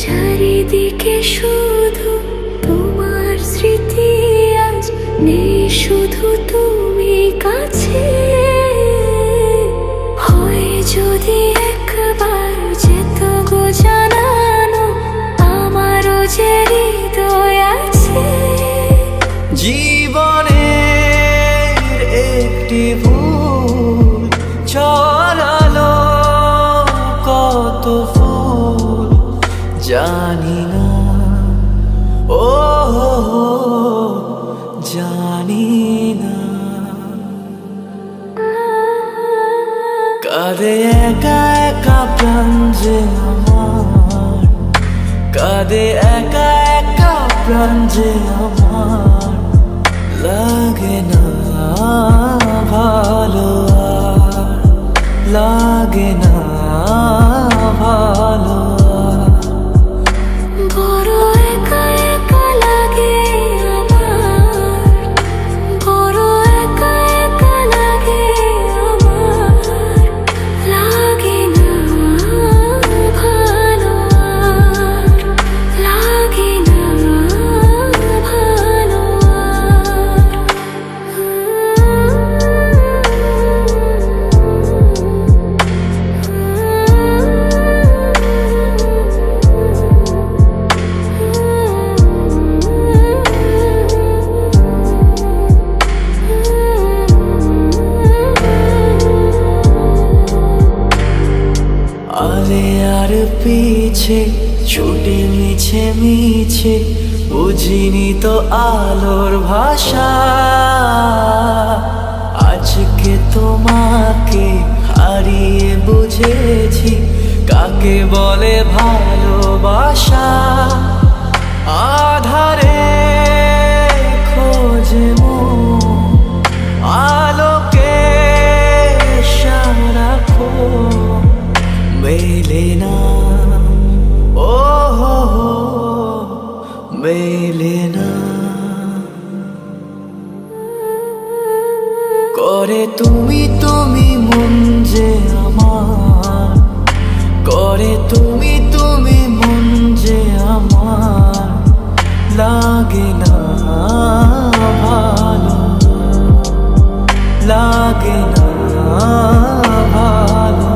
চারিদিকে শুধু তোমার স্মৃতি, আজ নেই শুধু তুমি কাছে। হয় যদি একবার যেত গো জানানো, আমারও যে হৃদয় আছে। জীবনের একটি ভুল ছড়ালো কত ফুল জানি না, ও জানি না। কাঁদে একা একা প্রাণ যে আমার, কাঁদে একা একা প্রাণ যে আমার। লাগে না ভালো আর, লাগে না ভালো। বড় একা একা লাগে আমার, বড় একা একা লাগে আমার। লাগে না ভালো আর, লাগে না ভালো আলে আর পিছে ছুটে মিছে মিছে, বুঝিনি তো আলোর ভাষা। আজকে তোমাকে হারিয়ে বুঝেছি কাকে বলে ভালোবাসা। আধারে খোঁজে মন আলোকে সারাক্ষণ, মেলে না, ও মেলে না। করে তুমি তুমি মন যে আমার, করে তুমি তুমি মন যে আমার। লাগে না ভালো, লাগে না ভালো।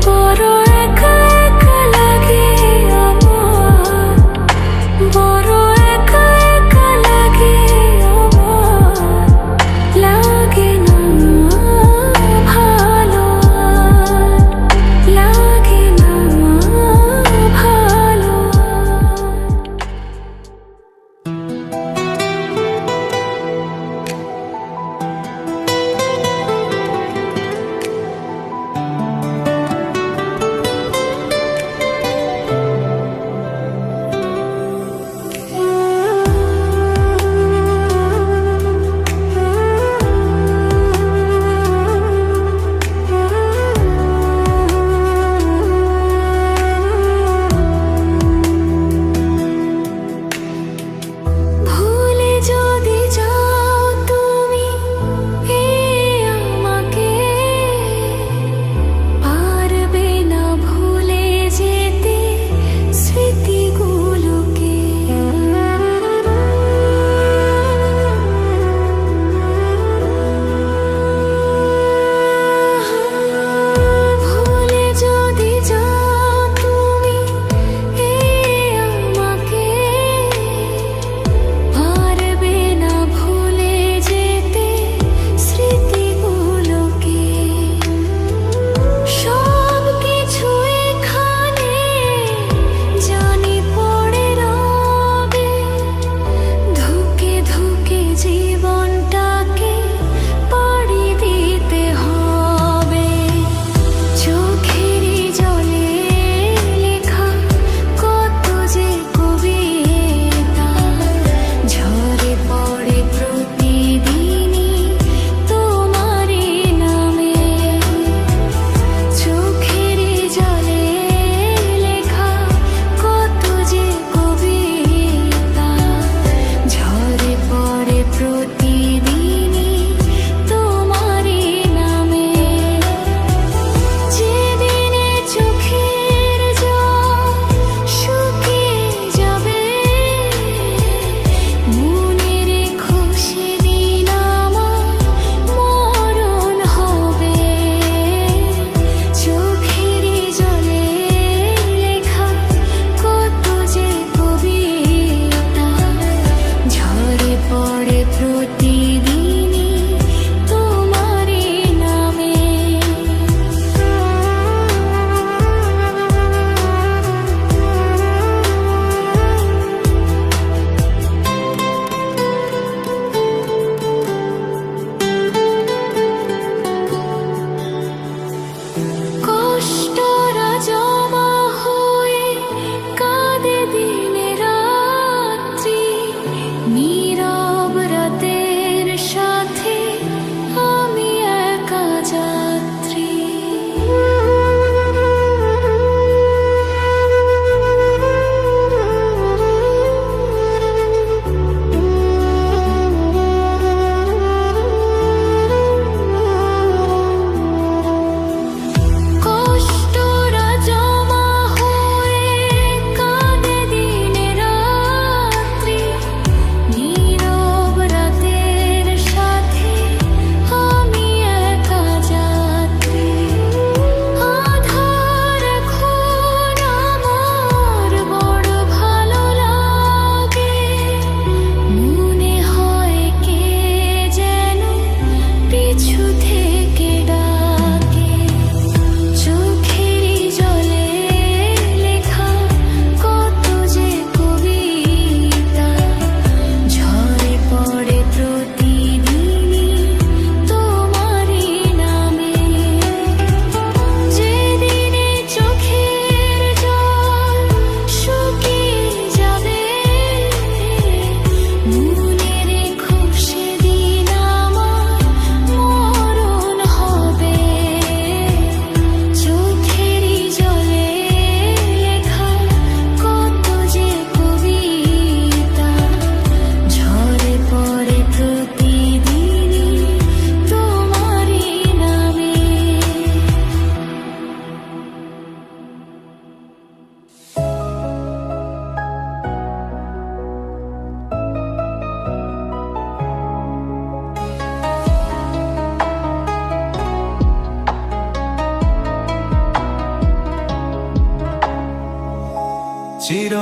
বড় একা একা লাগে আমার, বড় একা একা লাগে আমার। লাগে না ভালো আর, লাগে না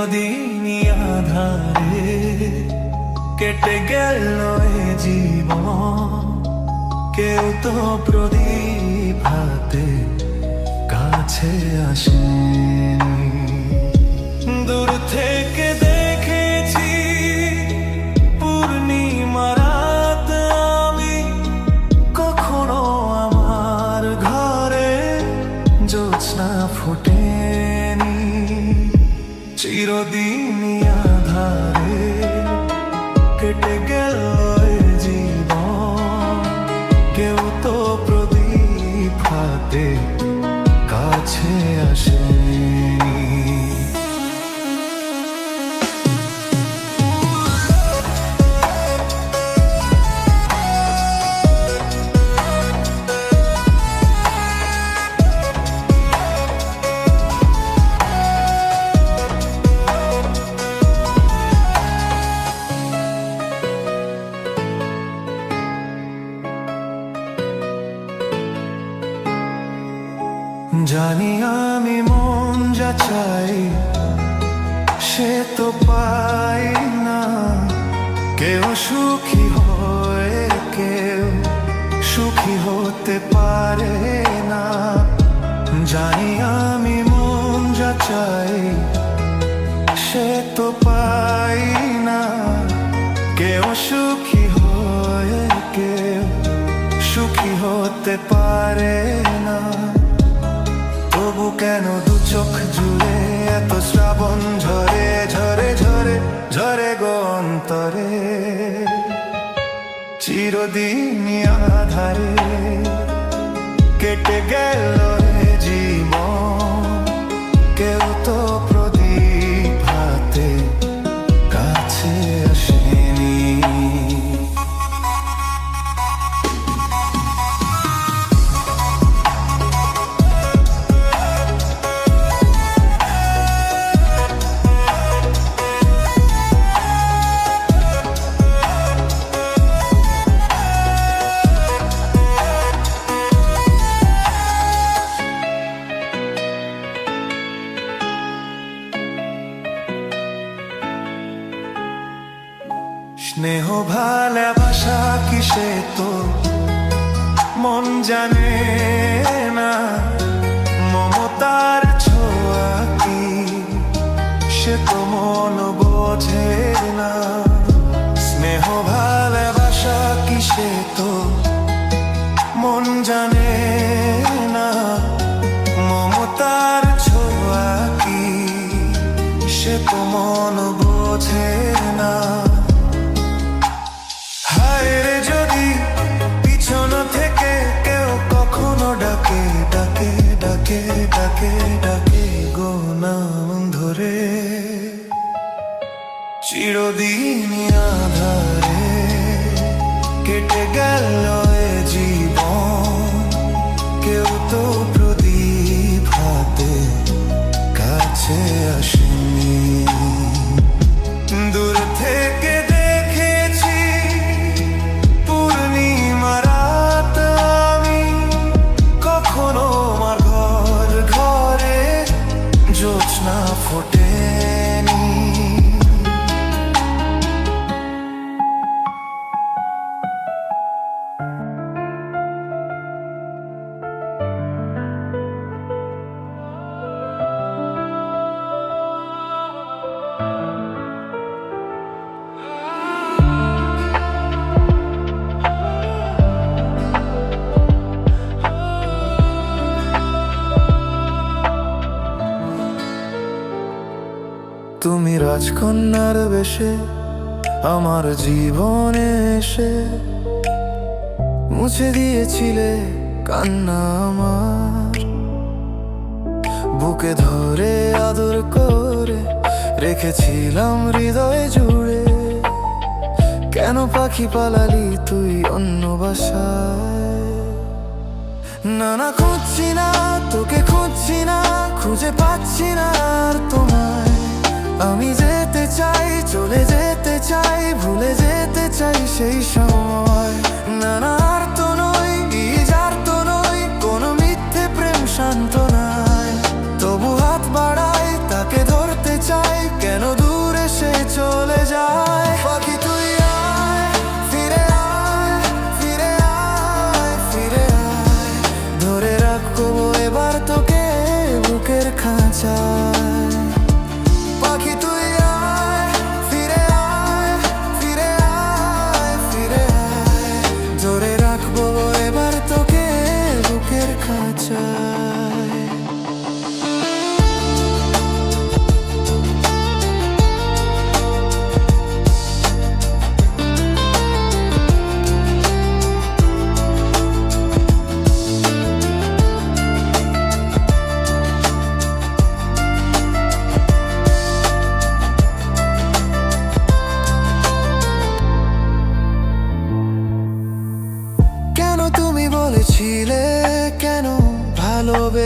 চিরদিনই আধারে কেটে গেল এ জীবন, কেউ তো প্রদীপ হাতে কাছে আসেনি। দূর থেকে দেখেছি পূর্ণিমা রাত আমি, কখনো আমার ঘরে জ্যোৎস্না ফোটেনি। চিরদিনই আধারে কেটে গেল এ জীবন, কেউ তো প্রদীপ হাতে কাছে আসেনি। জানি আমি মন যা চাই সে তো পাই না, কেউ সুখী হয় কেউ সুখী হতে পারে না। জানি আমি মন যা চাই সে তো পাই না, কেউ সুখী হয় কেউ সুখী হতে পারে না। তবু কেন দু চোখ জুড়ে এত শ্রাবণ ঝরে ঝরে ঝরে ঝরে গো অন্তরে। চিরদিনই আধারে কেটে গেল এ জীবন, কেউ তো প্রদীপ হাতে কাছে আসেনি। স্নেহ ভালোবাসা কিসে তো মন জানে না, মমতার ছোঁয়া কি সে তো মন বোঝে না। স্নেহ ভালোবাসা কিসে তো মন জানে না, মমতার ছোঁয়া কি সে তো মন বোঝে না। যদি পিছন থেকে কেউ কখনো ডাকে ডাকে ডাকে ডাকে ডাকে গো নাম ধরে, চিরদিনই আধারে কেটে গেল এ জীবন, কেউ তো প্রদীপ হাতে কাছে আসেনি। দূর থেকে জ্যোৎস্না ফোটেনি। তুমি রাজকন্যার বেশে আমার জীবনে এসে মুছে দিয়েছিলে কান্না আমার, বুকে ধরে আদর করে রেখেছিলাম হৃদয় জুড়ে। কেন পাখি পালালি তুই অন্য বাসায়? না না খুঁজছি না তোকে, খুঁজছি না খুঁজে পাচ্ছি না আর তোমায়। আমি যেতে চাই চলে যেতে চাই ভুলে যেতে চাই সেই সময়। না না আর তো নই যার তো নই কোনো মিথ্যে প্রেম শান্ত নাই, তবু হাত বাড়াই তাকে ধরতে চাই। কেন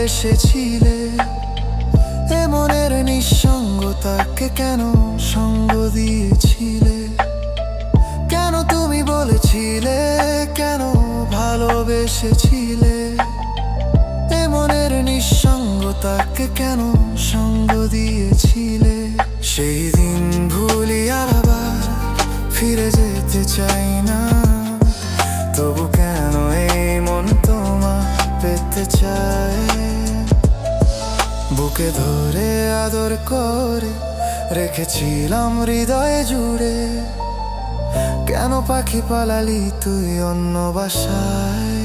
ভালোবেসেছিলে এ মনের নিঃসঙ্গতাকে কেন সঙ্গ দিয়েছিলে? কেন তুমি বলেছিলে, কেন ভালোবেসেছিলে এ মনের নিঃসঙ্গতাকে কেন সঙ্গ দিয়েছিলে? সেই দিন ভুলি আবার ফিরে যেতে চাই না, তবু কেন এই মন তোমা পেতে চায়? বুকে ধরে আদর করে রেখেছিলাম হৃদয়ে জুড়ে, কেন পাখি পালালি তুই অন্য বাসায়?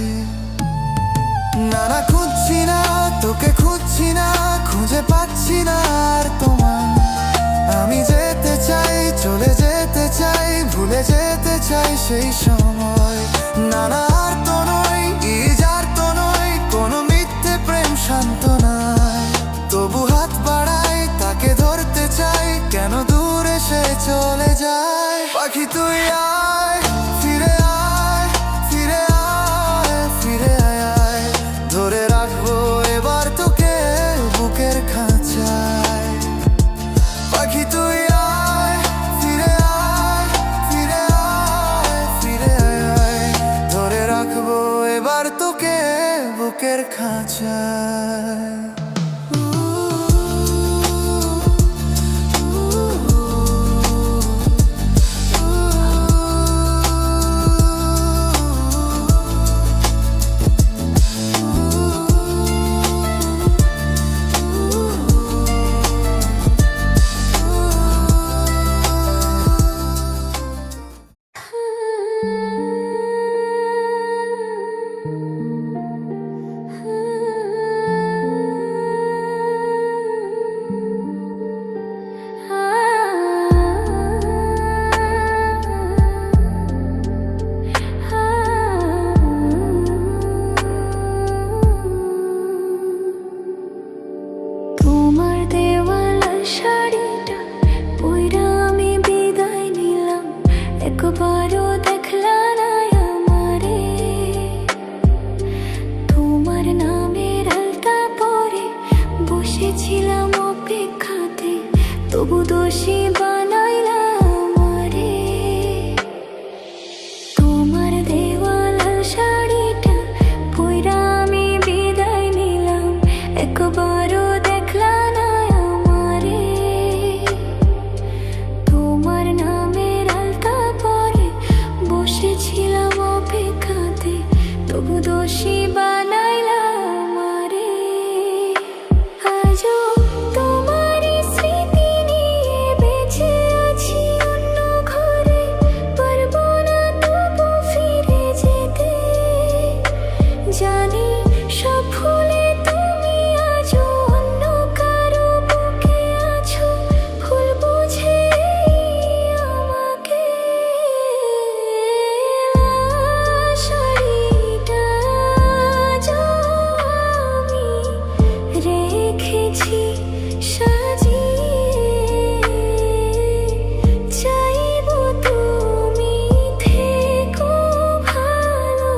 না না, খুঁজছি না তোকে, খুঁজছি না, খুঁজে পাচ্ছি না আর তোমার। আমি যেতে চাই, চলে যেতে চাই, ভুলে যেতে চাই সেই সময়। না না, আর তো নয়, আর তো নয়, কোনো মিথ্যে প্রেম শান্ত নয়। তবু হাত বাড়াই, তাকে ধরতে চাই, কেন দূরে সে চলে যায়? পাখি তুই আয়, ফিরে আয়, ফিরে আয়, ফিরে আয়, আয়। ধরে রাখবো এবার তোকে বুকের খাঁচায়। পাখি তুই আয়, ফিরে আয়, ফিরে আয়, ফিরে আয়, আয়। ধরে রাখবো এবার তোকে বুকের খাঁচায়। একবারও দেখলা না আমারে, তোমার নামের আলতা পরে বসেছিলাম অপেক্ষাতে, তবু দোষী বানাইলা আমারে। তোমার দেওয়া লাল শাড়িটা পইরা আমি বিদায় নিলাম, একবারও দেখলা না আমারে। তোমার নামের আলতা পরে বসেছিলাম অপেক্ষাতে, তবু দোষী বানাইলা আমারে। আজও তোমারই স্মৃতি নিয়ে বেঁচে আছি অন্য ঘরে, পারবো না তবু ফিরে যেতে। জানি সব ভুলে তুমি আজও অন্য কারো বুকে আছো, ভুল বুঝে আমাকে। শাড়িটা আজও আমি রেখেছি সাজিয়ে, চাইবো তুমি থেকো ভালো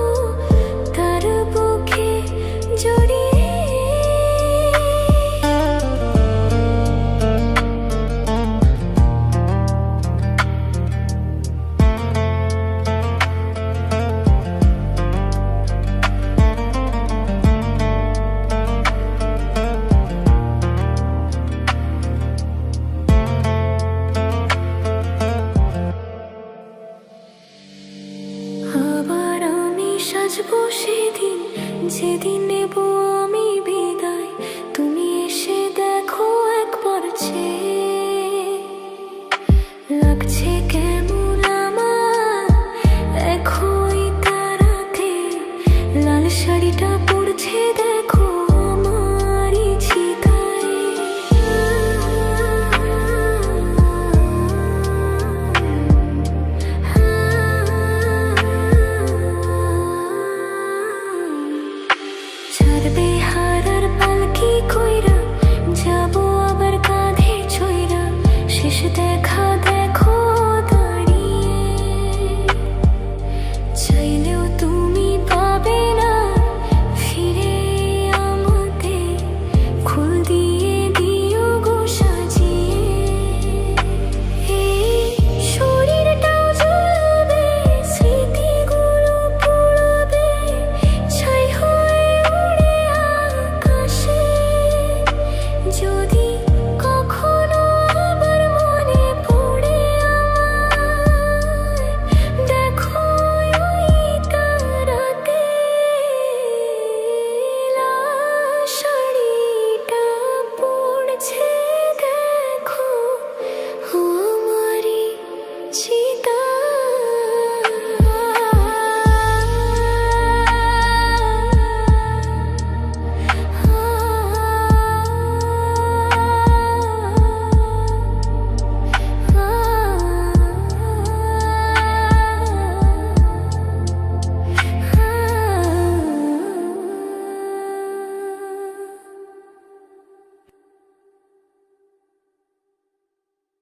তার বুকে জড়িয়ে। আবার আমি সাজবো সেদিন, যেদিন নেব আমি বিদায়। তুমি এসে দেখো একবার চেয়ে, লাগছে কেমন আমার এখনই তারাতে। লাল শাড়িটা পরছে দেখো আমারই চিতায়। ছাড়বে হারার পালকি কইরা, যাবো আবার কাঁধে ছইরা, শেষ দেখা